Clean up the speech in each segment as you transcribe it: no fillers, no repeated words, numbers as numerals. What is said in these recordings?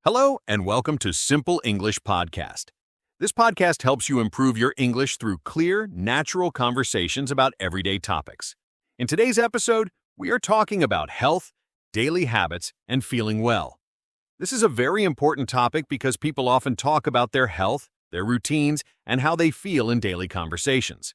Hello, and welcome to Simple English Podcast. This podcast helps you improve your English through clear, natural conversations about everyday topics. In today's episode, we are talking about health, daily habits, and feeling well. This is a very important topic because people often talk about their health, their routines, and how they feel in daily conversations.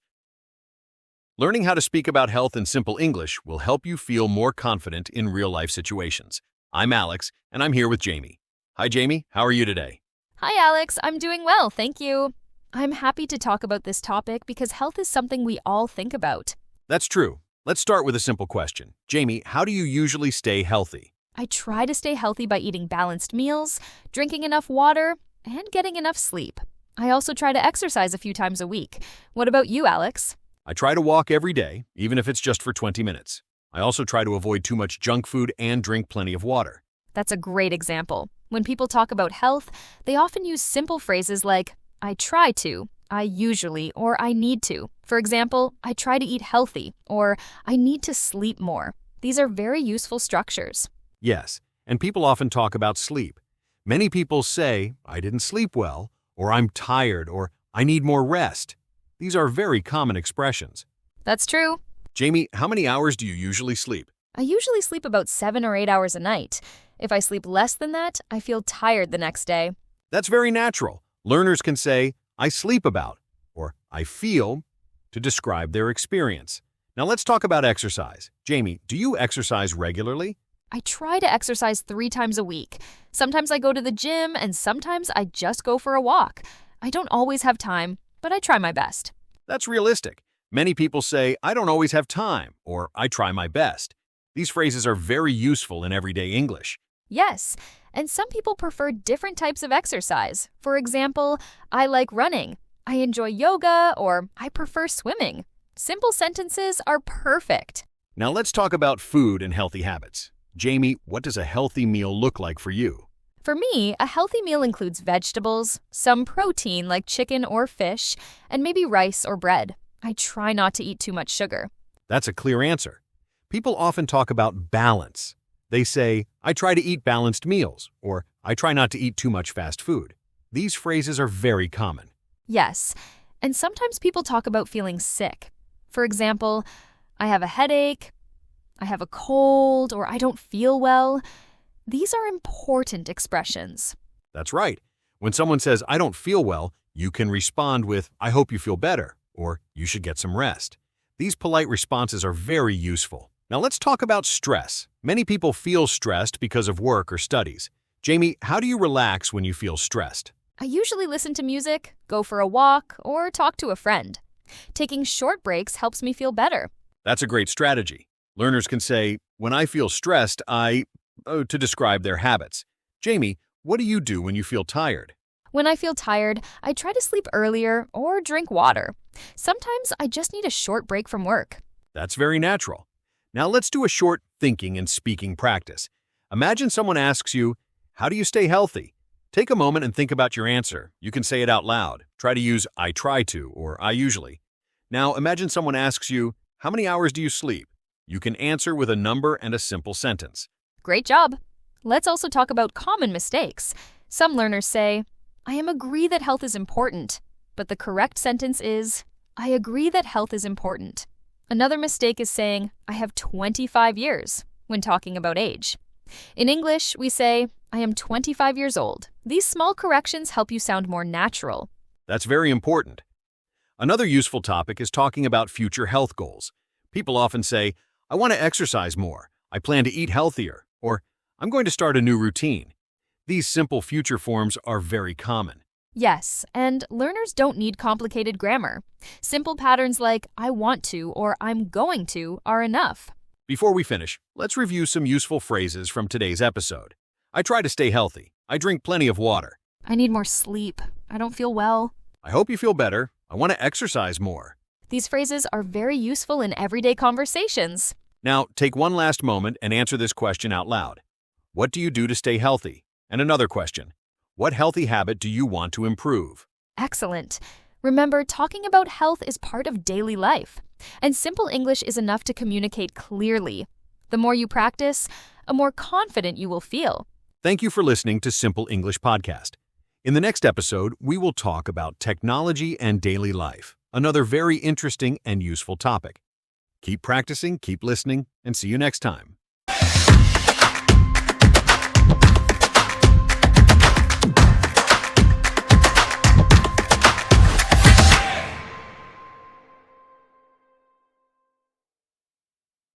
Learning how to speak about health in simple English will help you feel more confident in real-life situations. I'm Alex, and I'm here with Jamie. Hi, Jamie. How are you today? Hi, Alex. I'm doing well, thank you. I'm happy to talk about this topic because health is something we all think about. That's true. Let's start with a simple question. Jamie, how do you usually stay healthy? I try to stay healthy by eating balanced meals, drinking enough water, and getting enough sleep. I also try to exercise a few times a week. What about you, Alex? I try to walk every day, even if it's just for 20 minutes. I also try to avoid too much junk food and drink plenty of water. That's a great example. When people talk about health, they often use simple phrases like, I try to, I usually, or I need to. For example, I try to eat healthy, or I need to sleep more. These are very useful structures. Yes, and people often talk about sleep. Many people say, I didn't sleep well, or I'm tired, or I need more rest. These are very common expressions. That's true. Jamie, how many hours do you usually sleep? I usually sleep about 7 or 8 hours a night. If I sleep less than that, I feel tired the next day. That's very natural. Learners can say, I sleep about, or I feel, to describe their experience. Now let's talk about exercise. Jamie, do you exercise regularly? I try to exercise 3 times a week. Sometimes I go to the gym, and sometimes I just go for a walk. I don't always have time, but I try my best. That's realistic. Many people say, I don't always have time, or I try my best. These phrases are very useful in everyday English. Yes, and some people prefer different types of exercise. For example, I like running, I enjoy yoga, or I prefer swimming. Simple sentences are perfect. Now let's talk about food and healthy habits. Jamie, what does a healthy meal look like for you? For me, a healthy meal includes vegetables, some protein like chicken or fish, and maybe rice or bread. I try not to eat too much sugar. That's a clear answer. People often talk about balance. They say, I try to eat balanced meals, or I try not to eat too much fast food. These phrases are very common. Yes, and sometimes people talk about feeling sick. For example, I have a headache, I have a cold, or I don't feel well. These are important expressions. That's right. When someone says, I don't feel well, you can respond with, I hope you feel better, or you should get some rest. These polite responses are very useful. Now let's talk about stress. Many people feel stressed because of work or studies. Jamie, how do you relax when you feel stressed? I usually listen to music, go for a walk, or talk to a friend. Taking short breaks helps me feel better. That's a great strategy. Learners can say, when I feel stressed, to describe their habits. Jamie, what do you do when you feel tired? When I feel tired, I try to sleep earlier or drink water. Sometimes I just need a short break from work. That's very natural. Now let's do a short thinking and speaking practice. Imagine someone asks you, how do you stay healthy? Take a moment and think about your answer. You can say it out loud. Try to use I try to or I usually. Now imagine someone asks you, how many hours do you sleep? You can answer with a number and a simple sentence. Great job. Let's also talk about common mistakes. Some learners say, I agree that health is important, but the correct sentence is, I agree that health is important. Another mistake is saying, I have 25 years when talking about age. In English, we say, I am 25 years old. These small corrections help you sound more natural. That's very important. Another useful topic is talking about future health goals. People often say, I want to exercise more, I plan to eat healthier, or I'm going to start a new routine. These simple future forms are very common. Yes, and learners don't need complicated grammar. Simple patterns like I want to or I'm going to are enough. Before we finish, let's review some useful phrases from today's episode. I try to stay healthy. I drink plenty of water. I need more sleep. I don't feel well. I hope you feel better. I want to exercise more. These phrases are very useful in everyday conversations. Now, take one last moment and answer this question out loud. What do you do to stay healthy? And another question. What healthy habit do you want to improve? Excellent. Remember, talking about health is part of daily life, and simple English is enough to communicate clearly. The more you practice, the more confident you will feel. Thank you for listening to Simple English Podcast. In the next episode, we will talk about technology and daily life, another very interesting and useful topic. Keep practicing, keep listening, and see you next time.